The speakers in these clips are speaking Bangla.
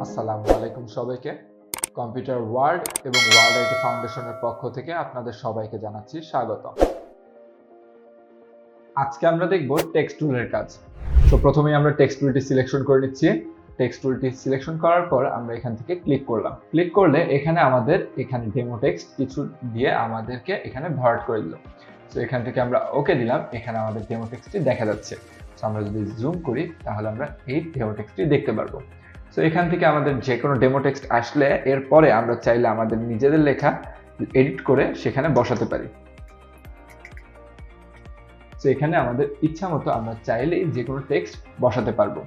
আসসালামু আলাইকুম সবাইকে। কম্পিউটার ওয়ার্ল্ড এবং ওয়ার্ল্ড আইটি ফাউন্ডেশনের পক্ষ থেকে আপনাদের সবাইকে জানাচ্ছি স্বাগত। আজকে আমরা দেখব টেক্সট টুলের কাজ। তো প্রথমেই আমরা টেক্সট টুলটি সিলেকশন করে নিচ্ছি। টেক্সট টুলটি সিলেকশন করার পর আমরা এখান থেকে ক্লিক করলাম। ক্লিক করলে এখানে এখানে ডেমো টেক্সট কিছু দিয়ে আমাদেরকে এখানে ভরাট করে দিল। তো এখান থেকে আমরা ওকে দিলাম। এখানে আমাদের ডেমো টেক্সটটি দেখা যাচ্ছে। তো আমরা যদি জুম করি তাহলে আমরা এই ডেমো টেক্সটটি দেখতে পারবো। তো এখান থেকে আমাদের যে কোনো ডেমো টেক্সট আসলে এরপরে আমরা চাইলে আমাদের নিজেদের লেখা এডিট করে সেখানে বসাতে পারি। তো এখানে আমাদের ইচ্ছা মতো আমরা চাইলেই যে কোনো টেক্সট বসাতে পারবো।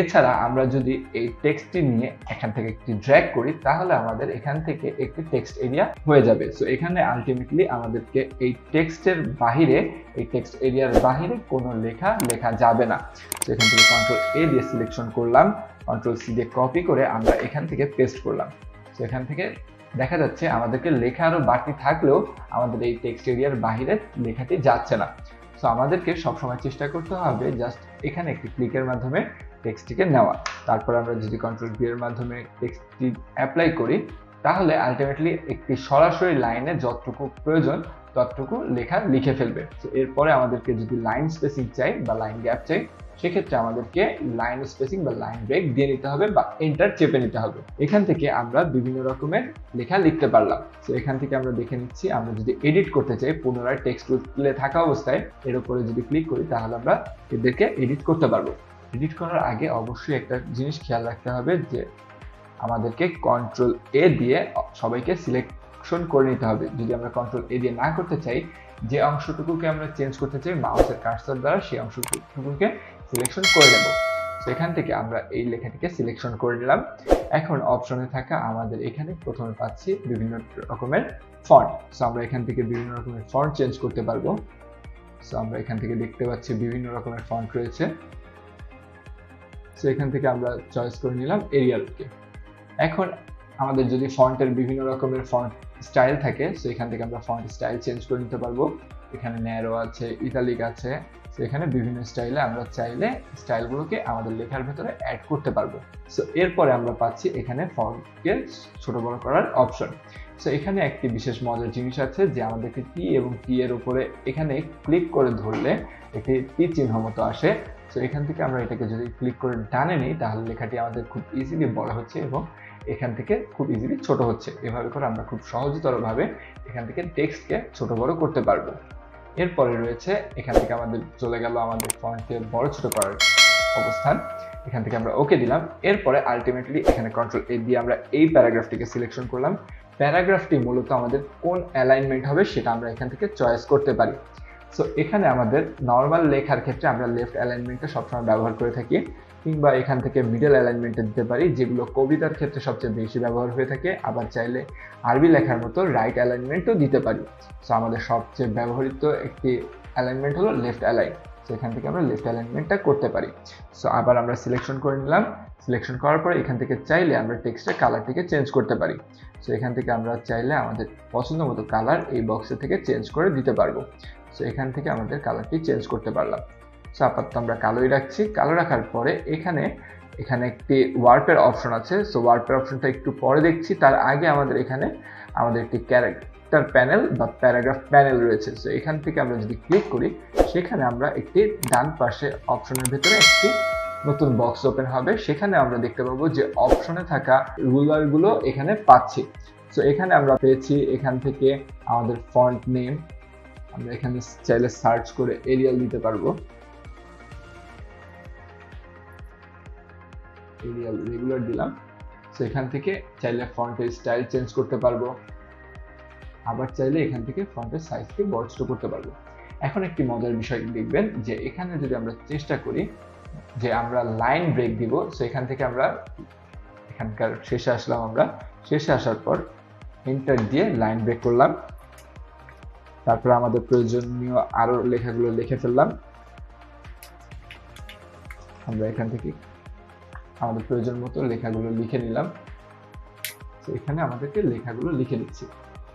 এছাড়া আমরা যদি এই টেক্সটটি নিয়ে এখান থেকে একটি ড্র্যাগ করি তাহলে আমাদের এখান থেকে একটি টেক্সট এরিয়া হয়ে যাবে। সো এখানে আলটিমেটলি আমাদেরকে এই টেক্সটের বাহিরে, এই টেক্সট এরিয়ার বাহিরে কোনো লেখা যাবে না। তো এখান থেকে কন্ট্রোল এ দিয়ে সিলেকশন করলাম, কন্ট্রোল সি দিয়ে কপি করে আমরা এখান থেকে পেস্ট করলাম। তো এখান থেকে দেখা যাচ্ছে আমাদেরকে লেখা আরো বাড়তি থাকলেও আমাদের এই টেক্সট এরিয়ার বাহিরে লেখাটি যাচ্ছে না। সো আমাদেরকে সবসময় চেষ্টা করতে হবে জাস্ট এখানে একটি ক্লিকের মাধ্যমে টেক্সটটিকে নেওয়া। তারপর আমরা যদি কন্ট্রোল ভি এর মাধ্যমে টেক্সটটি অ্যাপ্লাই করি তাহলে আলটিমেটলি একটি সরাসরি লাইনে যতটুকু প্রয়োজন ততটুকু লেখা লিখে ফেলবে। তো এরপরে আমাদেরকে যদি লাইন স্পেসিং চাই বা লাইন গ্যাপ চাই সেক্ষেত্রে আমাদেরকে লাইন স্পেসিং বা লাইন ব্রেক দিয়ে নিতে হবে বা এন্টার চেপে নিতে হবে। এখান থেকে আমরা বিভিন্ন রকমের লেখা লিখতে পারলাম। তো এখান থেকে আমরা দেখে নিচ্ছি, আমরা যদি এডিট করতে চাই পুনরায় টেক্সট টুলে থাকা অবস্থায় এর উপরে যদি ক্লিক করি তাহলে আমরা এদেরকে এডিট করতে পারবো। এডিট করার আগে অবশ্যই একটা জিনিস খেয়াল রাখতে হবে যে আমাদেরকে কন্ট্রোল এ দিয়ে সবাইকে সিলেকশন করে নিতে হবে। যদি আমরা কন্ট্রোল এ দিয়ে না করতে চাই, যে অংশটুকুকে আমরা চেঞ্জ করতে চাই মাউসের কার্সর দ্বারা সেই অংশটুকুকে সিলেকশন করে নেব। সেখান থেকে আমরা এই লেখাটিকে সিলেকশন করে নিলাম। এখন অপশনে থাকা আমাদের এখানে প্রথমে পাচ্ছি বিভিন্ন রকমের ফন্ট। সো আমরা এখান থেকে বিভিন্ন রকমের ফন্ট চেঞ্জ করতে পারবো। সো আমরা এখান থেকে দেখতে পাচ্ছি বিভিন্ন রকমের ফন্ট রয়েছে। সো এখান থেকে আমরা চয়েস করে নিলাম এরিয়ালকে। এখন আমাদের যদি ফন্টের বিভিন্ন রকমের ফন্ট স্টাইল থাকে সো এখান থেকে আমরা ফন্ট স্টাইল চেঞ্জ করে নিতে পারবো। এখানে ন্যারো আছে, ইটালিক আছে। সো এখানে বিভিন্ন স্টাইলে আমরা চাইলে স্টাইলগুলোকে আমাদের লেখার ভেতরে অ্যাড করতে পারবো। সো এরপরে আমরা পাচ্ছি এখানে ফন্টকে ছোট বড় করার অপশন। সো এখানে একটি বিশেষ মজার জিনিস আছে যে আমাদেরকে টি এবং টি এর উপরে এখানে ক্লিক করে ধরলে একটি টি চিহ্ন মতো আসে। সো এখান থেকে আমরা এটাকে যদি ক্লিক করে টানে নিই তাহলে লেখাটি আমাদের খুব ইজিলি বড় হচ্ছে এবং এখান থেকে খুব ইজিলি ছোট হচ্ছে। এভাবে করে আমরা খুব সহজতরভাবে এখান থেকে টেক্সটকে ছোট বড় করতে পারবো। এরপরে রয়েছে এখান থেকে আমাদের চলে গেল আমাদের ফন্টকে বড় ছোট করার অবস্থান। এখান থেকে আমরা ওকে দিলাম। এরপরে আলটিমেটলি এখানে কন্ট্রোল এ দিয়ে আমরা এই প্যারাগ্রাফটিকে সিলেকশন করলাম। প্যারাগ্রাফটি মূলত আমাদের কোন অ্যালাইনমেন্ট হবে সেটা আমরা এখান থেকে চয়েস করতে পারি। সো এখানে আমাদের নর্মাল লেখার ক্ষেত্রে আমরা লেফট অ্যালাইনমেন্টটা সবসময় ব্যবহার করে থাকি, কিংবা এখান থেকে মিডল অ্যালাইনমেন্টে দিতে পারি, যেগুলো কবিতার ক্ষেত্রে সবচেয়ে বেশি ব্যবহার হয়ে থাকে। আবার চাইলে আরবি লেখার মতো রাইট অ্যালাইনমেন্টও দিতে পারি। সো আমাদের সবচেয়ে ব্যবহৃত একটি অ্যালাইনমেন্ট হলো লেফট অ্যালাইন। সো এখান থেকে আমরা লেফট অ্যালাইনমেন্টটা করতে পারি। সো আবার আমরা সিলেকশন করে নিলাম। সিলেকশন করার পরে এখান থেকে চাইলে আমরা টেক্সটের কালারটিকে চেঞ্জ করতে পারি। সো এখান থেকে আমরা চাইলে আমাদের পছন্দ মতো কালার এই বক্সে থেকে চেঞ্জ করে দিতে পারবো। সো এখান থেকে আমাদের কালারটি চেঞ্জ করতে পারলাম। সো আপাতত আমরা কালোই রাখছি। কালো রাখার পরে এখানে একটি ওয়ার্পের অপশন আছে। সো ওয়ার্পের অপশনটা একটু পরে দেখছি, তার আগে আমাদের এখানে একটি ক্যারেক্টার প্যানেল বা প্যারাগ্রাফ প্যানেল রয়েছে। সো এখান থেকে আমরা যদি ক্লিক করি সেখানে আমরা একটি ডান পাশে অপশনের ভিতরে একটি নতুন বক্স ওপেন হবে। সেখানে আমরা দেখতে পাবো যে অপশনে থাকা রুলারগুলো এখানে পাচ্ছি। সো এখানে আমরা পেয়েছি এখান থেকে আমাদের ফন্ট নেম, আমরা এখানে চাইলে সার্চ করে এরিয়াল দিতে পারবো। এরিয়াল রেগুলার দিলাম। সো এখান থেকে চাইলে ফন্টের স্টাইল চেঞ্জ করতে পারবো। আবার চাইলে এখান থেকে ফন্টের সাইজকে বড় ছোট করতে পারবো। এখন একটি মজার বিষয় দেখবেন যে এখানে যদি আমরা চেষ্টা করি যে আমরা লাইন ব্রেক দিব, সো এখান থেকে আমরা এখানকার শেষে আসলাম। আমরা শেষে আসার পর এন্টার দিয়ে লাইন ব্রেক করলাম। তারপর আমাদের প্রয়োজনীয় আরো লেখাগুলো লিখে ফেললাম। আমরা এখান থেকে আমাদের প্রয়োজন মতো লেখাগুলো লিখে নিলাম। তো এখানে আমাদেরকে লেখাগুলো লিখে নিচ্ছি।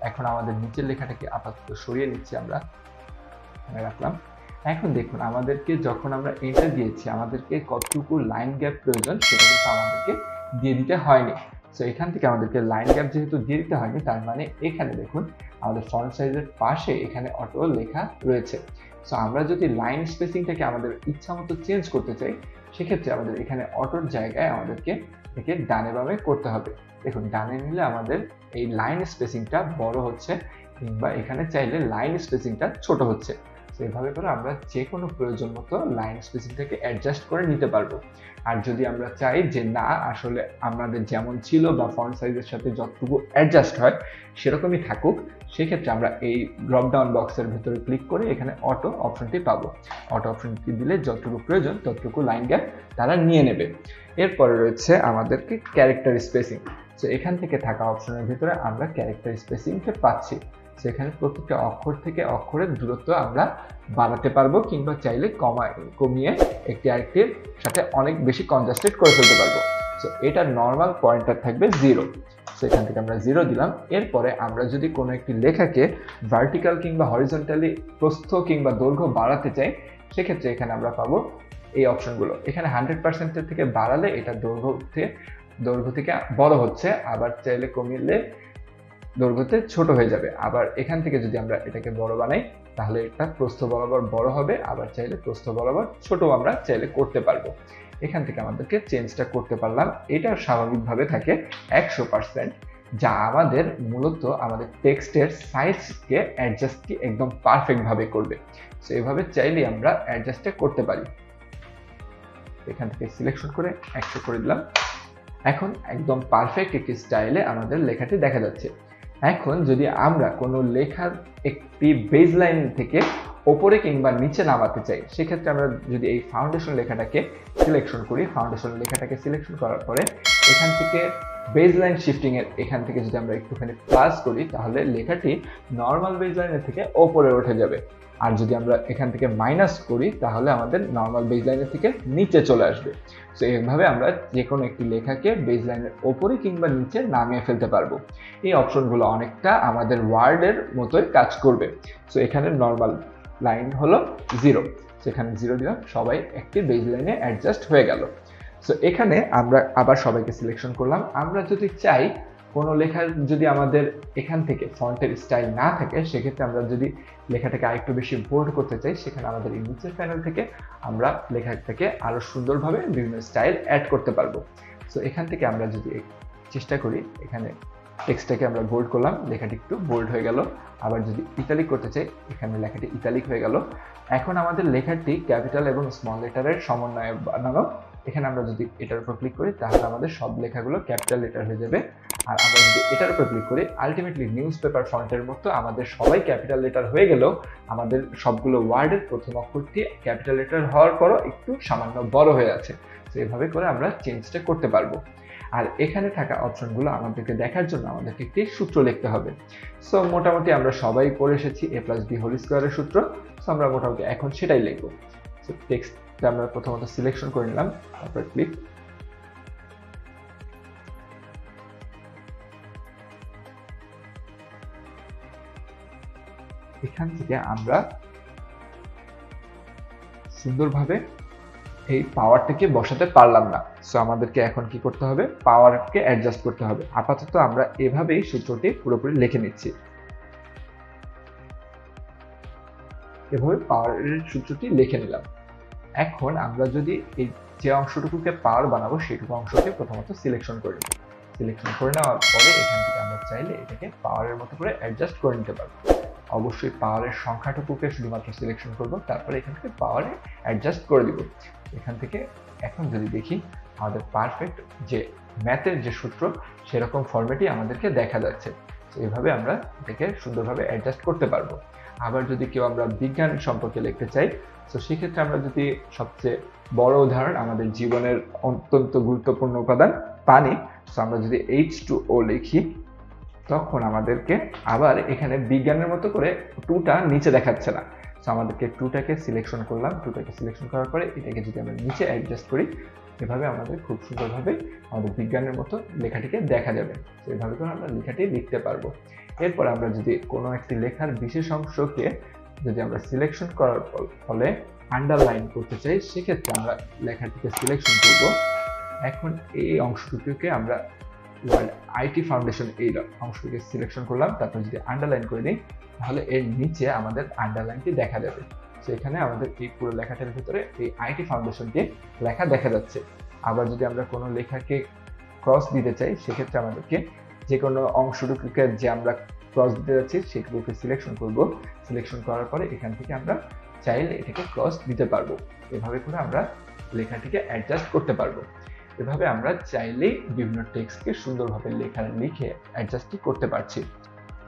এখন আমাদের নিচের লেখাটাকে আপাতত সরিয়ে নিচ্ছি, আমরা এখানে রাখলাম। এখন দেখুন আমাদেরকে যখন আমরা এন্টার দিয়েছি আমাদেরকে কতটুকু লাইন গ্যাপ প্রয়োজন সেটা কিন্তু আমাদেরকে দিয়ে দিতে হয়নি। সো এখান থেকে আমাদেরকে লাইন গ্যাপ যেহেতু দিয়ে দিতে হয়নি, তার মানে এখানে দেখুন আমাদের ফন্ট সাইজের পাশে এখানে অটো লেখা রয়েছে। সো আমরা যদি লাইন স্পেসিংটাকে আমাদের ইচ্ছা মতো চেঞ্জ করতে চাই, সেক্ষেত্রে আমাদের এখানে অটোর জায়গায় আমাদেরকে একে ডানে বামে করতে হবে। দেখুন ডানে নিলে আমাদের এই লাইন স্পেসিংটা বড় হচ্ছে, কিংবা এখানে চাইলে লাইন স্পেসিংটা ছোট হচ্ছে। এভাবে করে আমরা যে কোনো প্রয়োজন মতো লাইন স্পেসিংটাকে অ্যাডজাস্ট করে নিতে পারবো। আর যদি আমরা চাই যে না আসলে আমাদের যেমন ছিল বা ফন্ট সাইজের সাথে যতটুকু অ্যাডজাস্ট হয় সেরকমই থাকুক, সেক্ষেত্রে আমরা এই ড্রপ ডাউন বক্সের ভিতরে ক্লিক করে এখানে অটো অপশনটি পাবো। অটো অপশনটি দিলে যতটুকু প্রয়োজন ততটুকু লাইন গ্যাপ তারা নিয়ে নেবে। এরপরে রয়েছে আমাদেরকে ক্যারেক্টার স্পেসিং। তো এখান থেকে থাকা অপশনের ভিতরে আমরা ক্যারেক্টার স্পেসিংটা পাচ্ছি। সেখানে প্রত্যেকটা অক্ষর থেকে অক্ষরের দূরত্ব আমরা বাড়াতে পারবো, কিংবা চাইলে কমিয়ে একটি আরেকটির সাথে অনেক বেশি কনজাস্টেড করে ফেলতে পারবো। সো এটার নর্মাল পয়েন্টার থাকবে 0। সো এখান থেকে আমরা 0 দিলাম। এরপরে আমরা যদি কোনো একটি লেখাকে ভার্টিক্যাল কিংবা হরিজন্টালি প্রস্থ কিংবা দৈর্ঘ্য বাড়াতে চাই, সেক্ষেত্রে এখানে আমরা পাবো এই অপশনগুলো। এখানে 100% থেকে বাড়ালে এটা দৈর্ঘ্য থেকে বড় হচ্ছে, আবার চাইলে কমিয়ে দৈর্ঘ্যতে ছোট হয়ে যাবে। আবার এখান থেকে যদি আমরা এটাকে বড় বানাই তাহলে এটা প্রস্থ বরাবর বড় হবে, আবার চাইলে প্রস্থ বরাবর ছোট আমরা চাইলে করতে পারবো। এখান থেকে আমাদেরকে চেঞ্জটা করতে পারলাম। এটা স্বাভাবিকভাবে থাকে 100%, যা আমাদের মূলত আমাদের টেক্সটের সাইজকে অ্যাডজাস্টকে একদম পারফেক্ট ভাবে করবে। সো এভাবে চাইলে আমরা অ্যাডজাস্টটা করতে পারি। এখান থেকে সিলেকশন করে 100 করে দিলাম। এখন একদম পারফেক্ট একটি স্টাইলে আমাদের লেখাটি দেখা যাচ্ছে। এখন যদি আমরা কোনো লেখার একটি বেজলাইন থেকে ওপরে কিংবা নিচে নামাতে চাই, সেক্ষেত্রে আমরা যদি এই ফাউন্ডেশন লেখাটাকে সিলেকশন করি, ফাউন্ডেশন লেখাটাকে সিলেকশন করার পরে এখান থেকে বেজলাইন শিফটিং এর এখান থেকে যদি আমরা একটুখানি প্লাস করি, তাহলে লেখাটি নর্মাল বেজলাইনের থেকে ওপরে উঠে যাবে। আর যদি আমরা এখান থেকে মাইনাস করি তাহলে আমাদের নর্মাল বেজলাইনের থেকে নিচে চলে আসবে। সো এইভাবে আমরা যে কোনো একটি লেখাকে বেজলাইনের ওপরে কিংবা নিচে নামিয়ে ফেলতে পারবো। এই অপশনগুলো অনেকটা আমাদের ওয়ার্ডের মতোই কাজ করবে। সো এখানে নর্মাল লাইন হলো 0, সেখানে 0 দিলাম, সবাই একটি বেজলাইনে অ্যাডজাস্ট হয়ে গেল। সো এখানে আমরা আবার সবাইকে সিলেকশন করলাম। আমরা যদি চাই কোনো লেখার যদি আমাদের এখান থেকে ফন্টের স্টাইল না থাকে, সেক্ষেত্রে আমরা যদি লেখাটাকে আরেকটু বেশি বোল্ড করতে চাই, সেখানে আমাদের এই নিচের প্যানেল থেকে আমরা লেখাটাকে আরো সুন্দরভাবে বিভিন্ন স্টাইল অ্যাড করতে পারবো। সো এখান থেকে আমরা যদি চেষ্টা করি, এখানে টেক্সটটাকে আমরা বোল্ড করলাম, লেখাটি একটু বোল্ড হয়ে গেল। আবার যদি ইটালিক করতে চাই, এখানে লেখাটি ইটালিক হয়ে গেল। এখন আমাদের লেখাটি ক্যাপিটাল এবং স্মল লেটারের সমন্বয়ে বানানো। এখানে আমরা যদি এটার উপর ক্লিক করি তাহলে আমাদের সব লেখাগুলো ক্যাপিটাল লেটার হয়ে যাবে। আর আমরা যদি এটার উপর ক্লিক করি, আলটিমেটলি নিউজ পেপার ফন্টের মতো আমাদের সবাই ক্যাপিটাল লেটার হয়ে গেলেও আমাদের সবগুলো ওয়ার্ডের প্রথম অক্ষরটি ক্যাপিটাল লেটার হওয়ার পরও একটু সামান্য বড় হয়ে আছে। তো এভাবে করে আমরা চেঞ্জটা করতে পারবো। আর এখানে থাকা অপশনগুলো আমাদেরকে দেখার জন্য আমাদেরকে একটি সূত্র লিখতে হবে। সো মোটামুটি আমরা সবাই পড়ে এসেছি a+b² এর সূত্র। সো আমরা মোটামুটি এখন সেটাই লিখবো। সো টেক্সটটা আমরা প্রথমত সিলেকশন করে নিলাম, তারপর ক্লিক। এখান থেকে আমরা সুন্দরভাবে এই পাওয়ারটাকে বসাতে পারলাম না। সো আমাদেরকে এখন কি করতে হবে, পাওয়ারকে অ্যাডজাস্ট করতে হবে। আপাতত আমরা এভাবেই সূত্রটি পুরোপুরি লিখে নিচ্ছি। এভাবে পাওয়ারের সূত্রটি লিখে নিলাম। এখন আমরা যদি এই যে অংশটুকুকে পাওয়ার বানাবো সেটুকু অংশকে প্রথমত সিলেকশন করে নেব। সিলেকশন করে নেওয়ার পরে এখান থেকে আমরা চাইলে এটাকে পাওয়ারের মতো করে অ্যাডজাস্ট করে নিতে পারবো। অবশ্যই পাওয়ারের সংখ্যাটুকুকে শুধুমাত্র সিলেকশন করব, তারপরে এখান থেকে পাওয়ারে অ্যাডজাস্ট করে দিব। এখান থেকে এখন যদি দেখি আমাদের পারফেক্ট যে ম্যাথের যে সূত্র সেরকম ফরম্যাটই আমাদেরকে দেখা যাচ্ছে। তো এইভাবে আমরা এটাকে সুন্দরভাবে অ্যাডজাস্ট করতে পারবো। আবার যদি কেউ আমরা বিজ্ঞান সম্পর্কে লিখতে চাই, তো সেক্ষেত্রে আমরা যদি সবচেয়ে বড় উদাহরণ আমাদের জীবনের অত্যন্ত গুরুত্বপূর্ণ উপাদান পানি, তো আমরা যদি H2O লিখি তখন আমাদেরকে আবার এখানে বিজ্ঞানের মতো করে 2টা নিচে দেখাচ্ছে না। সো আমাদেরকে 2টাকে সিলেকশন করলাম। 2টাকে সিলেকশন করার পরে এটাকে যদি আমরা নিচে অ্যাডজাস্ট করি, এভাবে আমাদের খুব সুন্দরভাবে আমাদের বিজ্ঞানের মতো লেখাটিকে দেখা যাবে। তো এভাবে করে আমরা লেখাটি লিখতে পারবো। এরপর আমরা যদি কোনো একটি লেখার বিশেষ অংশকে যদি আমরা সিলেকশন করার ফলে আন্ডারলাইন করতে চাই, সেক্ষেত্রে আমরা লেখাটিকে সিলেকশন করব। এখন এই অংশটুকুকে আমরা আইটি ফাউন্ডেশন এই অংশটুকে সিলেকশন করলাম, তারপর যদি আন্ডারলাইন করে নিই তাহলে এর নিচে আমাদের আন্ডারলাইনটি দেখা যাবে। সেখানে আমাদের এই পুরো লেখাটার ভিতরে এই আইটি ফাউন্ডেশনটি লেখা দেখা যাচ্ছে। আবার যদি আমরা কোনো লেখাকে ক্রস দিতে চাই, সেক্ষেত্রে আমাদেরকে যে কোনো অংশটুকুকে যে আমরা ক্রস দিতে যাচ্ছি সেগুলোকে সিলেকশন করব। সিলেকশন করার পরে এখান থেকে আমরা চাইলে এটাকে ক্রস দিতে পারবো। এভাবে করে আমরা লেখাটিকে অ্যাডজাস্ট করতে পারবো। এভাবে আমরা চাইলেই বিভিন্ন টেক্সটকে সুন্দরভাবে লিখে অ্যাডজাস্ট করতে পারছি।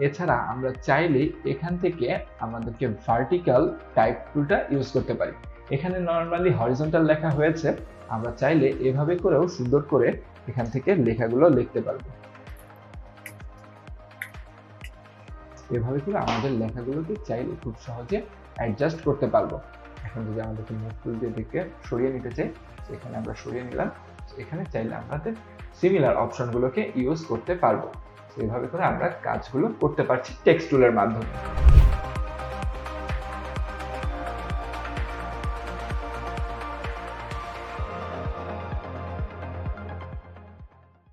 এছাড়া আমরা চাইলেই এখান থেকে আমাদেরকে ভার্টিক্যাল টাইপ টুলটা ইউজ করতে পারি। এখানে নর্মালি হরিজন্টাল লেখা হয়েছে, আমরা চাইলে এভাবে করেও সুন্দর করে এখান থেকে লেখাগুলো লিখতে পারবো। এভাবে করে আমাদের লেখাগুলোকে চাইলে খুব সহজে অ্যাডজাস্ট করতে পারবো। এখন যদি আমাদেরকে মুভ টুল দিয়ে দিকে সরিয়ে নিতে চাই, সেখানে আমরা সরিয়ে নিলাম। এখানে চাইলে আমাদের সিমিলার অপশনগুলোকে ইউজ করতে পারবো। এভাবে করে আমরা কাজগুলো করতে পারছি টেক্সট টুলের মাধ্যমে।